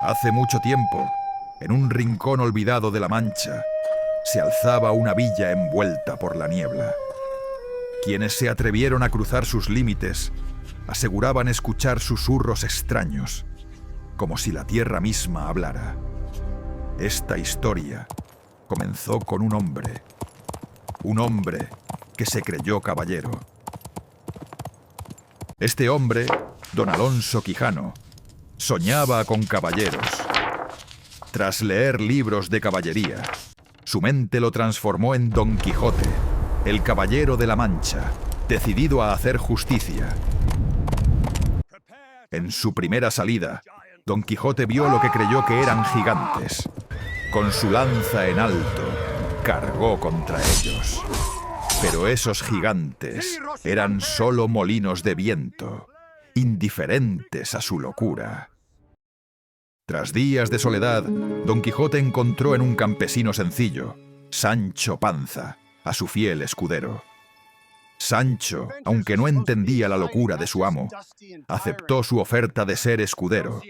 Hace mucho tiempo, en un rincón olvidado de la Mancha, se alzaba una villa envuelta por la niebla. Quienes se atrevieron a cruzar sus límites aseguraban escuchar susurros extraños, como si la tierra misma hablara. Esta historia comenzó con un hombre que se creyó caballero. Este hombre, don Alonso Quijano, soñaba con caballeros. Tras leer libros de caballería, su mente lo transformó en Don Quijote, el caballero de la Mancha, decidido a hacer justicia. En su primera salida, Don Quijote vio lo que creyó que eran gigantes. Con su lanza en alto, cargó contra ellos. Pero esos gigantes eran solo molinos de viento, indiferentes a su locura. Tras días de soledad, Don Quijote encontró en un campesino sencillo, Sancho Panza, a su fiel escudero. Sancho, aunque no entendía la locura de su amo, aceptó su oferta de ser escudero,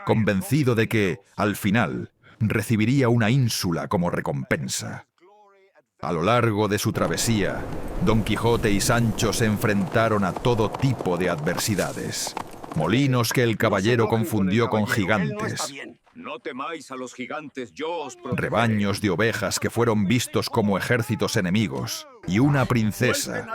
convencido de que, al final, recibiría una ínsula como recompensa. A lo largo de su travesía, Don Quijote y Sancho se enfrentaron a todo tipo de adversidades. Molinos que el caballero confundió con gigantes. No temáis a los gigantes, yo os protegeré. Rebaños de ovejas que fueron vistos como ejércitos enemigos. Y una princesa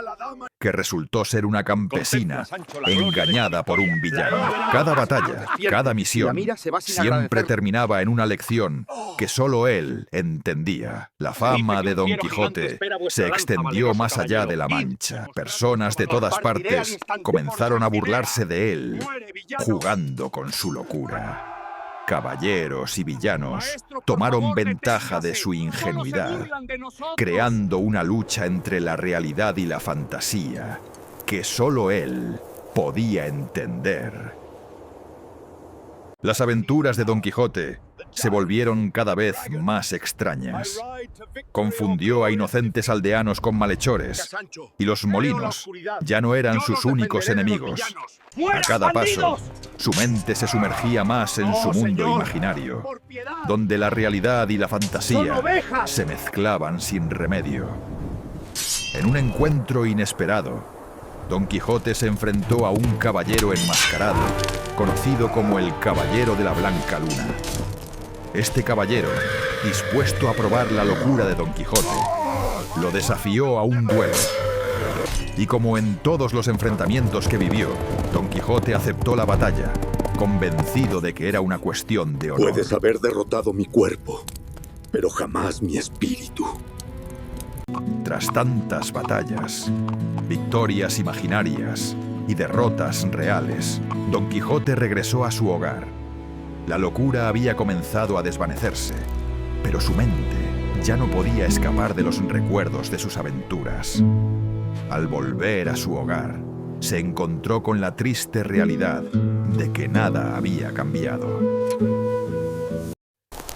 que resultó ser una campesina engañada por un villano. Cada batalla, cada misión, siempre terminaba en una lección que solo él entendía. La fama de Don Quijote se extendió más allá de la Mancha. Personas de todas partes comenzaron a burlarse de él, jugando con su locura. Caballeros y villanos tomaron ventaja de su ingenuidad, creando una lucha entre la realidad y la fantasía que solo él podía entender. Las aventuras de Don Quijote se volvieron cada vez más extrañas. Confundió a inocentes aldeanos con malhechores, y los molinos ya no eran sus únicos enemigos. A cada paso, su mente se sumergía más en su mundo imaginario, donde la realidad y la fantasía se mezclaban sin remedio. En un encuentro inesperado, Don Quijote se enfrentó a un caballero enmascarado, conocido como el Caballero de la Blanca Luna. Este caballero, dispuesto a probar la locura de Don Quijote, lo desafió a un duelo. Y como en todos los enfrentamientos que vivió, Don Quijote aceptó la batalla, convencido de que era una cuestión de honor. Puedes haber derrotado mi cuerpo, pero jamás mi espíritu. Tras tantas batallas, victorias imaginarias y derrotas reales, Don Quijote regresó a su hogar. La locura había comenzado a desvanecerse, pero su mente ya no podía escapar de los recuerdos de sus aventuras. Al volver a su hogar, se encontró con la triste realidad de que nada había cambiado.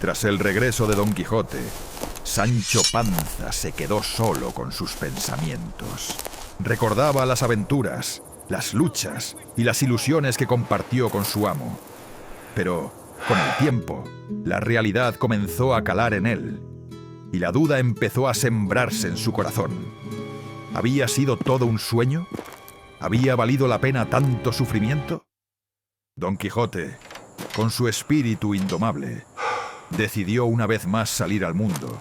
Tras el regreso de Don Quijote, Sancho Panza se quedó solo con sus pensamientos. Recordaba las aventuras, las luchas y las ilusiones que compartió con su amo. Pero, con el tiempo, la realidad comenzó a calar en él, y la duda empezó a sembrarse en su corazón. ¿Había sido todo un sueño? ¿Había valido la pena tanto sufrimiento? Don Quijote, con su espíritu indomable, decidió una vez más salir al mundo,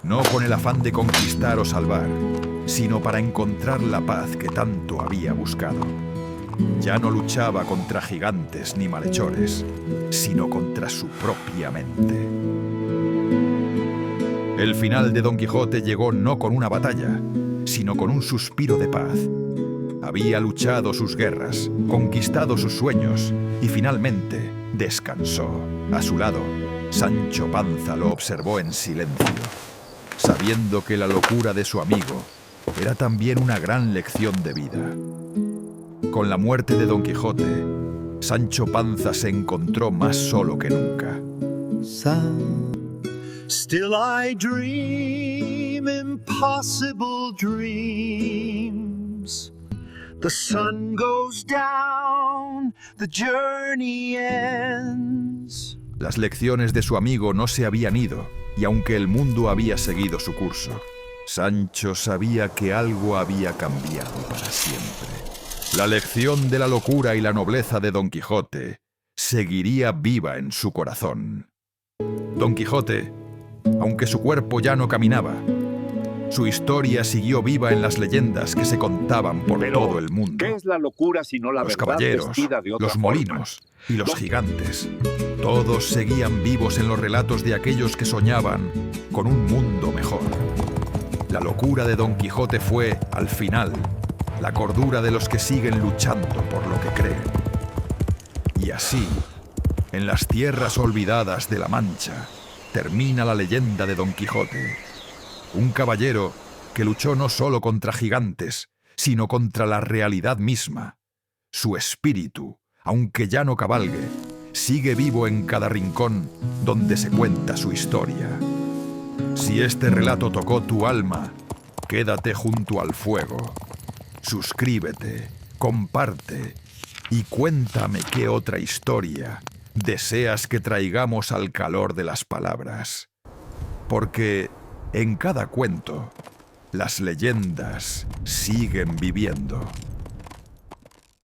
no con el afán de conquistar o salvar, sino para encontrar la paz que tanto había buscado. Ya no luchaba contra gigantes ni malhechores, sino contra su propia mente. El final de Don Quijote llegó no con una batalla, sino con un suspiro de paz. Había luchado sus guerras, conquistado sus sueños y finalmente descansó. A su lado, Sancho Panza lo observó en silencio, sabiendo que la locura de su amigo era también una gran lección de vida. Con la muerte de Don Quijote, Sancho Panza se encontró más solo que nunca. Still I dream impossible dreams. The sun goes down, the journey ends. Las lecciones de su amigo no se habían ido, y aunque el mundo había seguido su curso, Sancho sabía que algo había cambiado para siempre. La lección de la locura y la nobleza de Don Quijote seguiría viva en su corazón. Don Quijote, aunque su cuerpo ya no caminaba, su historia siguió viva en las leyendas que se contaban por todo el mundo. ¿Qué es la locura sino la Los verdad caballeros, vestida de otra los forma? molinos y los gigantes, todos seguían vivos en los relatos de aquellos que soñaban con un mundo mejor. La locura de Don Quijote fue, al final, la cordura de los que siguen luchando por lo que creen. Y así, en las tierras olvidadas de la Mancha, termina la leyenda de Don Quijote, un caballero que luchó no solo contra gigantes, sino contra la realidad misma. Su espíritu, aunque ya no cabalgue, sigue vivo en cada rincón donde se cuenta su historia. Si este relato tocó tu alma, quédate junto al fuego. Suscríbete, comparte y cuéntame qué otra historia deseas que traigamos al calor de las palabras. Porque en cada cuento, las leyendas siguen viviendo.